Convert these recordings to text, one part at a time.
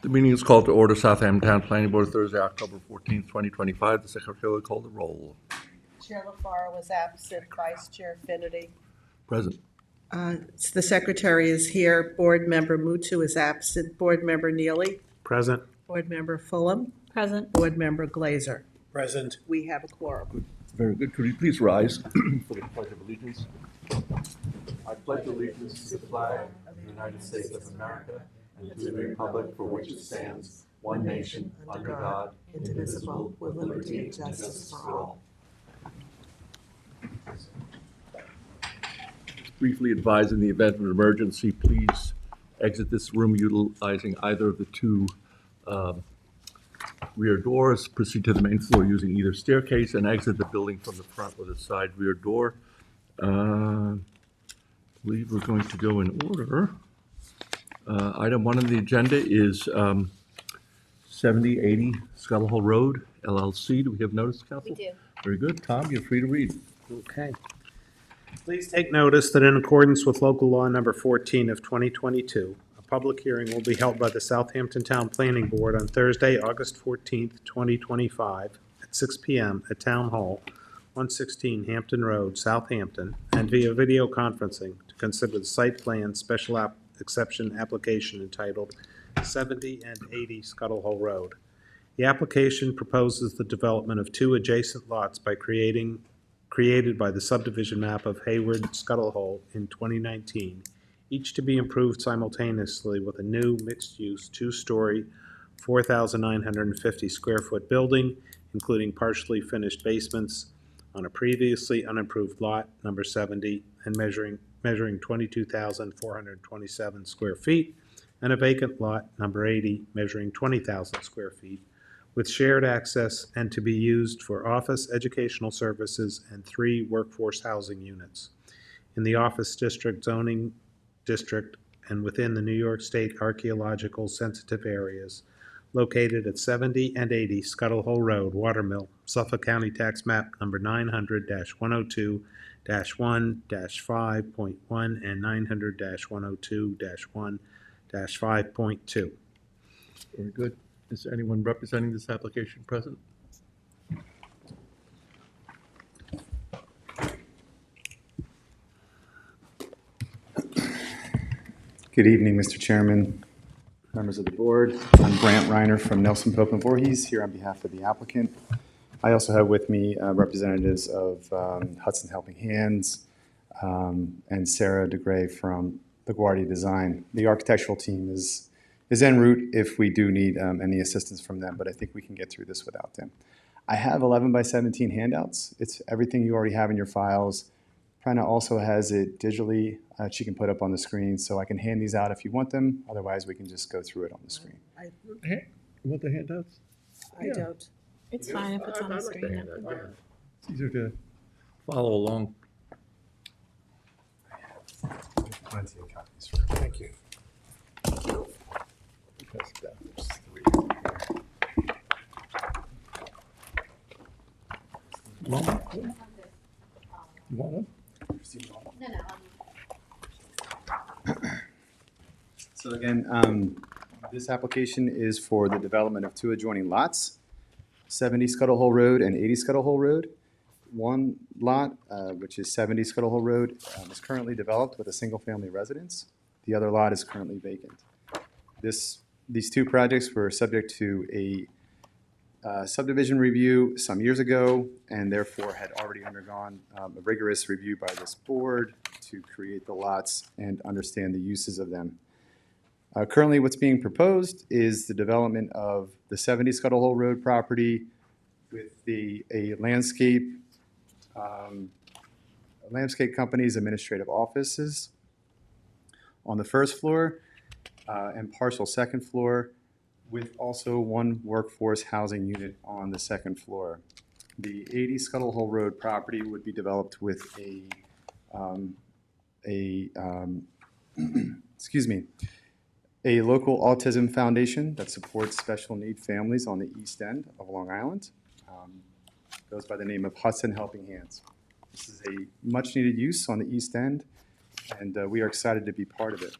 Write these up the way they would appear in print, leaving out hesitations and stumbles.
The meeting is called to order. Southampton Town Planning Board, Thursday, October 14th, 2025. The secretary will call the roll. Chair LaFaro was absent. Vice Chair Finnerty. Present. The secretary is here. Board Member Mutu is absent. Board Member Neely. Present. Board Member Fulham. Present. Board Member Glazer. Present. We have a quorum. Very good. Could you please rise for the Pledge of Allegiance? I pledge allegiance to the flag of the United States of America and to the republic for which it stands, one nation, under God, indivisible, with liberty and justice for all. Briefly advise, in the event of an emergency, please exit this room utilizing either of the two rear doors. Proceed to the main floor using either staircase and exit the building from the front or the side rear door. I believe we're going to go in order. Item 1 on the agenda is 7080 Scuttle Hole Road, LLC. Do we have notice, Council? We do. Very good. Tom, you're free to read. Okay. Please take notice that in accordance with local law number 14 of 2022, a public hearing will be held by the Southampton Town Planning Board on Thursday, August 14th, 2025 at 6 p.m. at Town Hall, 116 Hampton Road, Southampton, and via video conferencing to consider the site plan special exception application entitled 70 and 80 Scuttle Hole Road. The application proposes the development of two adjacent lots created by the subdivision map of Hayward Scuttle Hole in 2019, each to be improved simultaneously with a new mixed-use two-story, 4,950 square foot building, including partially finished basements, on a previously unimproved lot, number 70, and measuring 22,427 square feet, and a vacant lot, number 80, measuring 20,000 square feet, with shared access and to be used for office, educational services, and 3 workforce housing units. In the office district zoning district and within the New York State archaeological sensitive areas, located at 70 and 80 Scuttle Hole Road, Watermill, Suffolk County Tax Map number 900-102-1-5.1 and 900-102-1-5.2. Very good. Is there anyone representing this application present? Good evening, Mr. Chairman, members of the board. I'm Brant Reiner from Nelson Pope and Voorhees, here on behalf of the applicant. I also have with me representatives of Hudson Helping Hands and Sarah DeGray from LaGuardia Design. The architectural team is en route if we do need any assistance from them, but I think we can get through this without them. I have 11 by 17 handouts. It's everything you already have in your files. Prana also has it digitally she can put up on the screen, so I can hand these out if you want them. Otherwise, we can just go through it on the screen. You want the handouts? I don't. It's fine if it's on the screen. Yeah. It's easier to follow along. Plenty of copies. Thank you. You want one? You want one? So again, this application is for the development of 2 adjoining lots, 70 Scuttle Hole Road and 80 Scuttle Hole Road. One lot, which is 70 Scuttle Hole Road, is currently developed with a single-family residence. The other lot is currently vacant. These 2 projects were subject to a subdivision review some years ago, and therefore had already undergone a rigorous review by this board to create the lots and understand the uses of them. Currently, what's being proposed is the development of the 70 Scuttle Hole Road property with a landscape company's administrative offices on the first floor and partial second floor, with also 1 workforce housing unit on the second floor. The 80 Scuttle Hole Road property would be developed with a local autism foundation that supports special need families on the east end of Long Island. Goes by the name of Hudson Helping Hands. This is a much needed use on the east end, and we are excited to be part of it.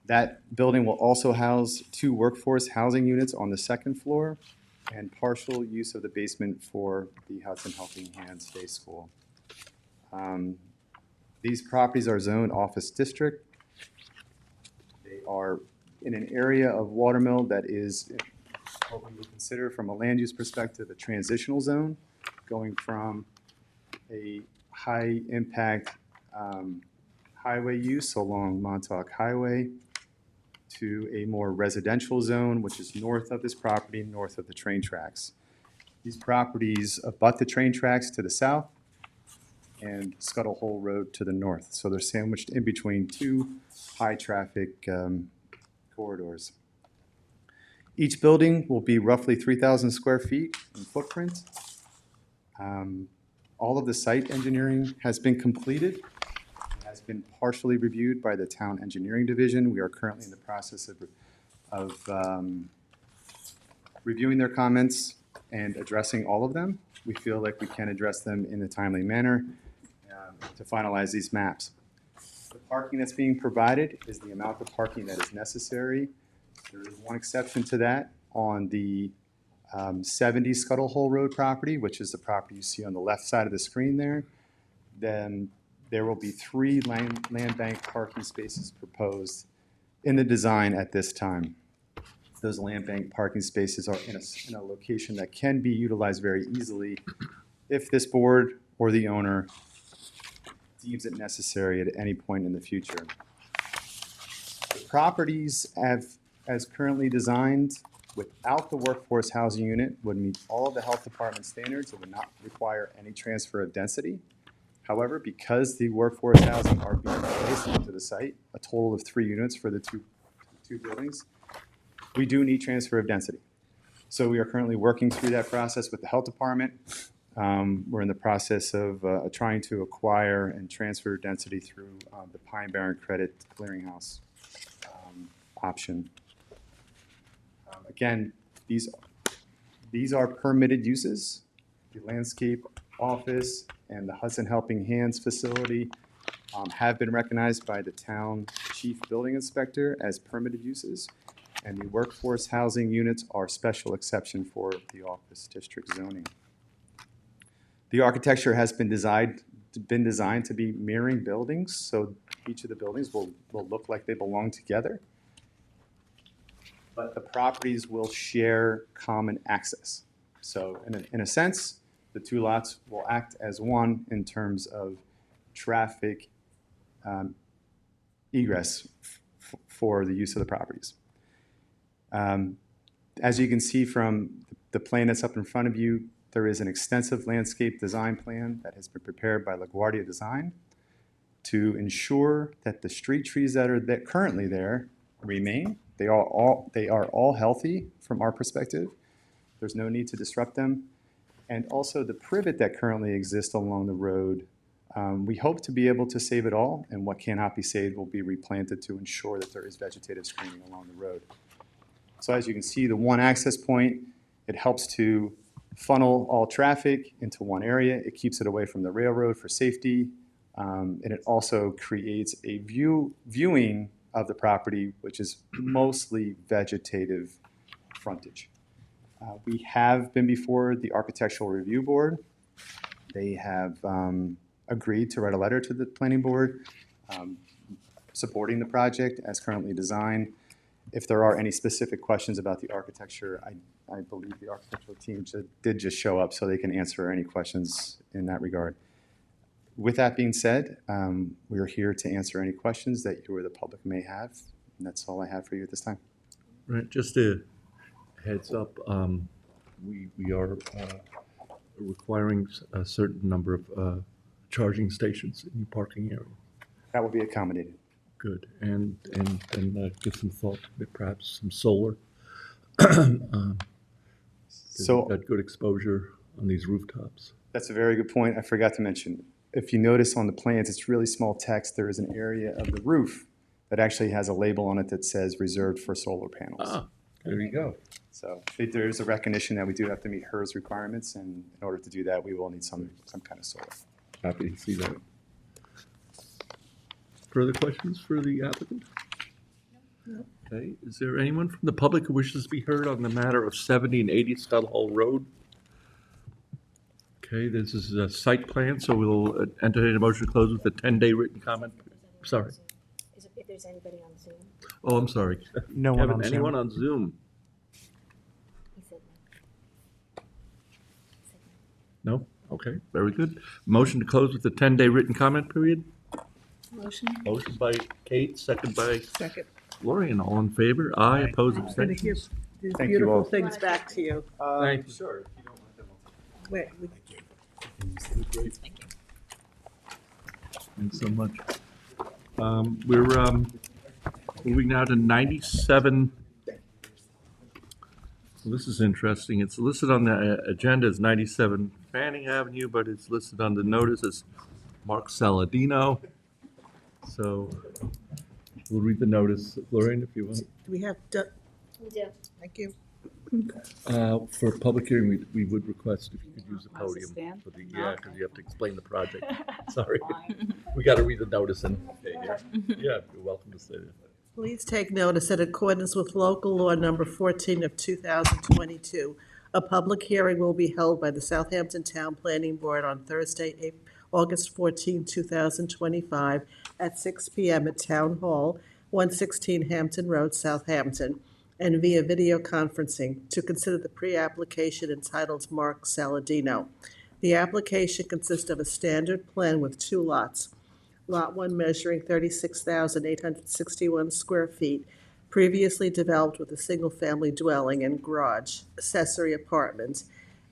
That building will also house 2 workforce housing units on the second floor and partial use of the basement for the Hudson Helping Hands Day School. These properties are zoned office district. They are in an area of Watermill that is what we would consider from a land use perspective a transitional zone, going from a high impact highway use along Montauk Highway to a more residential zone, which is north of this property, north of the train tracks. These properties abut the train tracks to the south and Scuttle Hole Road to the north. So they're sandwiched in between 2 high-traffic corridors. Each building will be roughly 3,000 square feet in footprint. All of the site engineering has been completed, has been partially reviewed by the Town Engineering Division. We are currently in the process of reviewing their comments and addressing all of them. We feel like we can address them in a timely manner to finalize these maps. The parking that's being provided is the amount of parking that is necessary. There is one exception to that on the 70 Scuttle Hole Road property, which is the property you see on the left side of the screen there. Then there will be 3 land bank parking spaces proposed in the design at this time. Those land bank parking spaces are in a location that can be utilized very easily if this board or the owner deems it necessary at any point in the future. The properties as currently designed without the workforce housing unit would meet all of the health department standards. It would not require any transfer of density. However, because the workforce housing are being placed into the site, a total of 3 units for the two buildings, we do need transfer of density. So we are currently working through that process with the health department. We're in the process of trying to acquire and transfer density through the Pine Barren Credit Clearinghouse option. Again, these are permitted uses. The landscape office and the Hudson Helping Hands facility have been recognized by the town chief building inspector as permitted uses, and the workforce housing units are special exception for the office district zoning. The architecture has been designed to be mirroring buildings, so each of the buildings will look like they belong together. But the properties will share common access. So in a sense, the 2 lots will act as one in terms of traffic egress for the use of the properties. As you can see from the plan that's up in front of you, there is an extensive landscape design plan that has been prepared by LaGuardia Design to ensure that the street trees that are currently there remain. They are all healthy from our perspective. There's no need to disrupt them. And also the privet that currently exists along the road, we hope to be able to save it all, and what cannot be saved will be replanted to ensure that there is vegetative screening along the road. So as you can see, the one access point, it helps to funnel all traffic into one area. It keeps it away from the railroad for safety. And it also creates a viewing of the property, which is mostly vegetative frontage. We have been before the Architectural Review Board. They have agreed to write a letter to the Planning Board supporting the project as currently designed. If there are any specific questions about the architecture, I believe the architectural team did just show up, so they can answer any questions in that regard. With that being said, we are here to answer any questions that you or the public may have, and that's all I have for you at this time. Right, just a heads up, we are requiring a certain number of charging stations in the parking area. That will be accommodated. Good, and give some thought to perhaps some solar. So We've got good exposure on these rooftops. that's a very good point. I forgot to mention. If you notice on the plans, it's really small text. There is an area of the roof that actually has a label on it that says reserved for solar panels. Ah, there you go. So there is a recognition that we do have to meet HERS requirements, and in order to do that, we will need some kind of solar. Happy to see that. Further questions for the applicant? Okay, is there anyone from the public who wishes to be heard on the matter of 70 and 80 Scuttle Hole Road? Okay, this is a site plan, so we'll entertain a motion to close with a 10-day written comment. Sorry. If there's anybody on Zoom, Oh, I'm sorry. No one Kevin, on Zoom. anyone on Zoom? he said No? Okay, very good. Motion to close with a 10-day written comment period? motion. Motion by Kate, second by Second. Lori, and all in favor? Aye, opposed, I'm going to give abstentions? these Thank you beautiful all. things back to you. Thank you. Sure. Wait, Thanks so much. We're moving now to 97. Well, this is interesting. It's listed on the agenda as 97 Fanning Avenue, but it's listed on the notice as Mark Saladino. So we'll read the notice, Lorraine, if you want. do we have, We do. thank you. For a public hearing, we would request if you could use the Want us to podium. stand? For the, yeah, because you have to explain the project. Sorry. We got to read the notice and, yeah, you're welcome to stay there. Please take notice that in accordance with local law number 14 of 2022, a public hearing will be held by the Southampton Town Planning Board on Thursday, August 14, 2025, at 6 p.m. at Town Hall, 116 Hampton Road, Southampton, and via video conferencing to consider the pre-application entitled Mark Saladino. The application consists of a standard plan with 2 lots. Lot 1 measuring 36,861 square feet, previously developed with a single-family dwelling and garage, accessory apartment,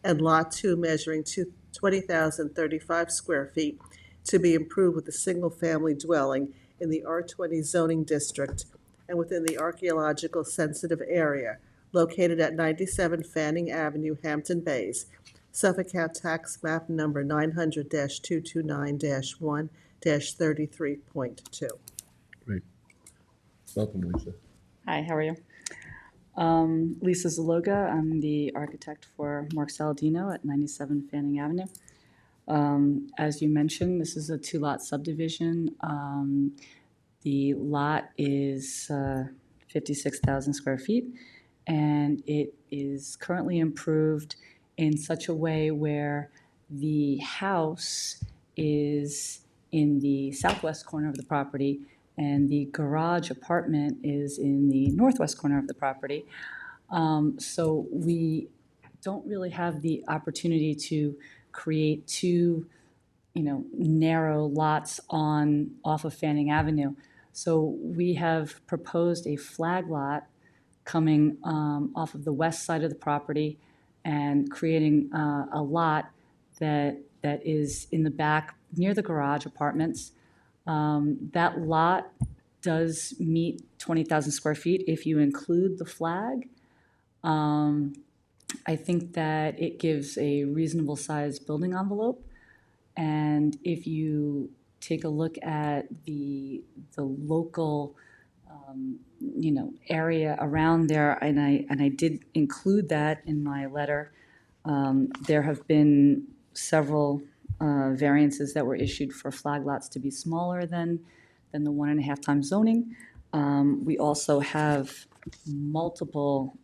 and Lot 2 measuring 20,035 square feet, to be improved with a single-family dwelling in the R20 zoning district and within the archaeological sensitive area located at 97 Fanning Avenue, Hampton Bays, Suffolk County Tax Map Number 900-229-1-33.2. Great. Welcome, Lisa. Hi, how are you? Lisa Zaloga, I'm the architect for Mark Saladino at 97 Fanning Avenue. As you mentioned, this is a 2-lot subdivision. The lot is 56,000 square feet, and it is currently improved in such a way where the house is in the southwest corner of the property and the garage apartment is in the northwest corner of the property. So we don't really have the opportunity to create 2, narrow lots off of Fanning Avenue. So we have proposed a flag lot coming off of the west side of the property and creating a lot that is in the back near the garage apartments. That lot does meet 20,000 square feet if you include the flag. I think that it gives a reasonable sized building envelope. And if you take a look at the local area around there, and I did include that in my letter. There have been several variances that were issued for flag lots to be smaller than the 1.5 times zoning. We also have multiple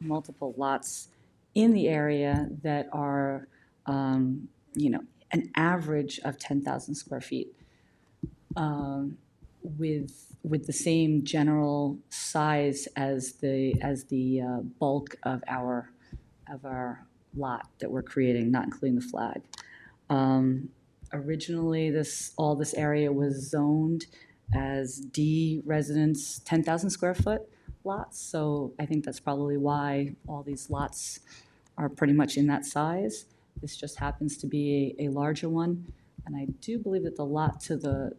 lots in the area that are, an average of 10,000 square feet. With the same general size as the bulk of our lot that we're creating, not including the flag. Originally, all this area was zoned as D residence 10,000 square foot lots, so I think that's probably why all these lots are pretty much in that size. This just happens to be a larger one. And I do believe that the lot to the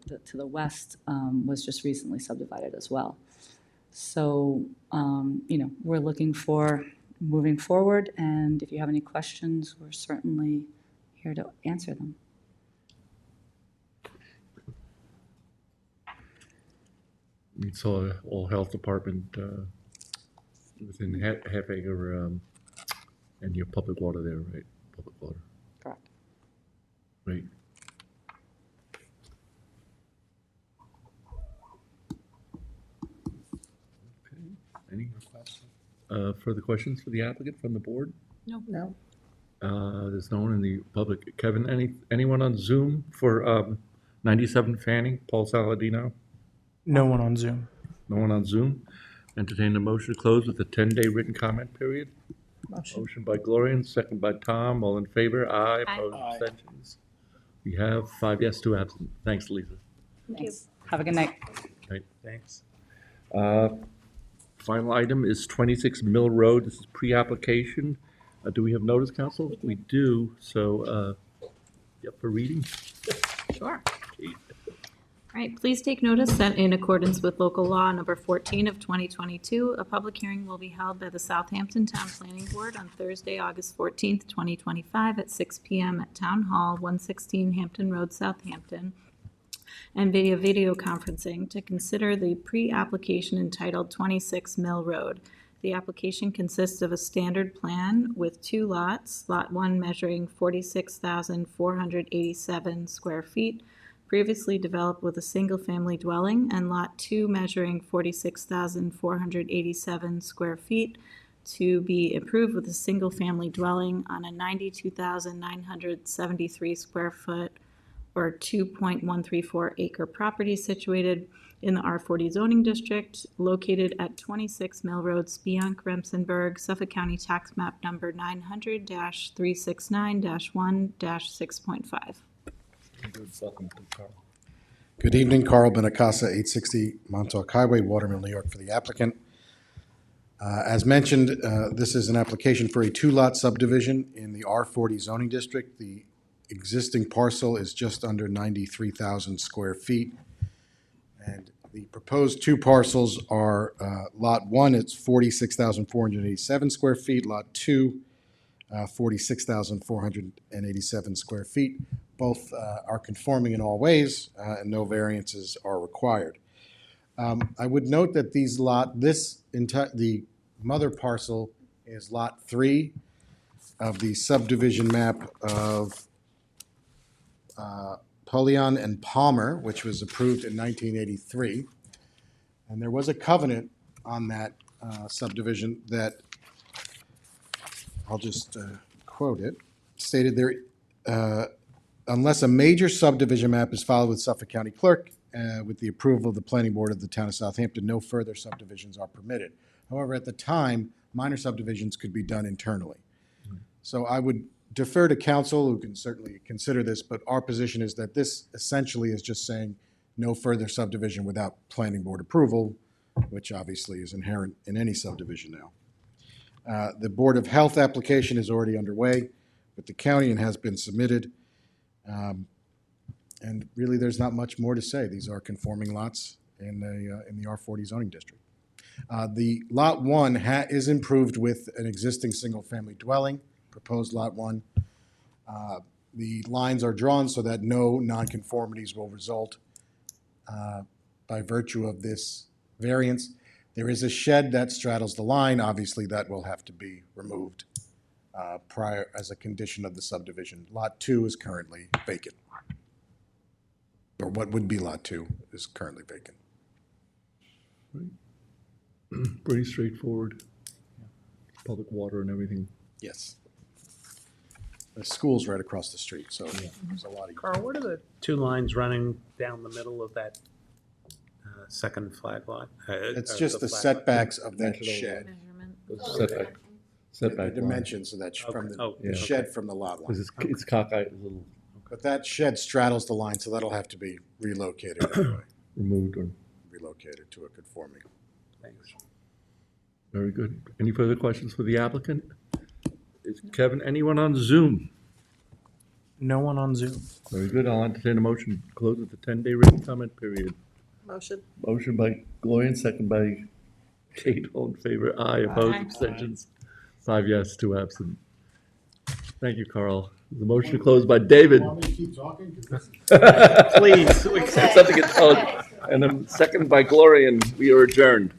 west was just recently subdivided as well. So, we're looking for moving forward, and if you have any questions, we're certainly here to answer them. It's all health department within half acre, and your public water there, right? Public water. Correct. Great. Okay. Further questions for the applicant from the board? No. There's no one in the public. Kevin, anyone on Zoom for 97 Fanning, Paul Saladino? No one on Zoom. No one on Zoom? Entertain a motion to close with a 10-day written comment period. Motion. Motion by Gloria, second by Tom. All in favor? Aye. Aye. Opposed? Aye. Abstentions? We have 5 yes, 2 absent. Thanks, Lisa. Thank you. Have a good night. Right. Thanks. Final item is 26 Mill Road. This is pre-application. Do we have notice, council? We do. So, you up for reading? Sure. Kate. All right, please take notice that in accordance with local law number 14 of 2022, a public hearing will be held by the Southampton Town Planning Board on Thursday, August 14th, 2025 at 6 p.m. at Town Hall, 116 Hampton Road, Southampton, and video conferencing to consider the pre-application entitled 26 Mill Road. The application consists of a standard plan with 2 lots, Lot 1 measuring 46,487 square feet, previously developed with a single-family dwelling, and Lot 2 measuring 46,487 square feet to be improved with a single-family dwelling on a 92,973 square foot or 2.134 acre property situated in the R40 zoning district, located at 26 Mill Road, Spionk, Remsenburg, Suffolk County Tax Map Number 900-369-1-6.5. Welcome, Carl. Good evening, Carl Benacasa, 860 Montauk Highway, Watermill, New York, for the applicant. As mentioned, this is an application for a 2-lot subdivision in the R40 zoning district. The existing parcel is just under 93,000 square feet. And the proposed 2 parcels are Lot 1, it's 46,487 square feet. Lot 2, 46,487 square feet. Both are conforming in all ways, and no variances are required. I would note that the mother parcel is Lot 3 of the subdivision map of Polion and Palmer, which was approved in 1983. And there was a covenant on that subdivision that, I'll just quote it, stated there, unless a major subdivision map is filed with Suffolk County Clerk with the approval of the Planning Board of the Town of Southampton, no further subdivisions are permitted. However, at the time, minor subdivisions could be done internally. So I would defer to council, who can certainly consider this, but our position is that this essentially is just saying no further subdivision without Planning Board approval, which obviously is inherent in any subdivision now. The Board of Health application is already underway with the county and has been submitted. And really, there's not much more to say. These are conforming lots in the R40 zoning district. The Lot 1 is improved with an existing single-family dwelling, proposed Lot 1. The lines are drawn so that no nonconformities will result by virtue of this variance. There is a shed that straddles the line. Obviously, that will have to be removed prior as a condition of the subdivision. Lot 2 is currently vacant. Or what would be Lot 2 is currently vacant. Pretty straightforward. Public water and everything. Yes. The school's right across the street, so there's a lot of. Carl, what are the 2 lines running down the middle of that second flag lot? It's just the setbacks of that shed. Measurement. Setback. The dimensions of that, from Okay. the shed from the lot line. Because it's cockeyed, a little But that shed straddles the line, so that'll have to be relocated anyway, removed. Or relocated to a conforming. Thanks. very good. Any further questions for the applicant? Is Kevin, anyone on Zoom? No one on Zoom. Very good. I'll entertain a motion to close with the 10-day written comment period. Motion. Motion by Gloria, second by Kate. All in favor? Aye. Opposed? Aye. Abstentions? 5 yes, 2 absent. Thank you, Carl. The motion to close by David. Want me to keep talking? Please, we said something at all. And then second by Gloria, and we are adjourned.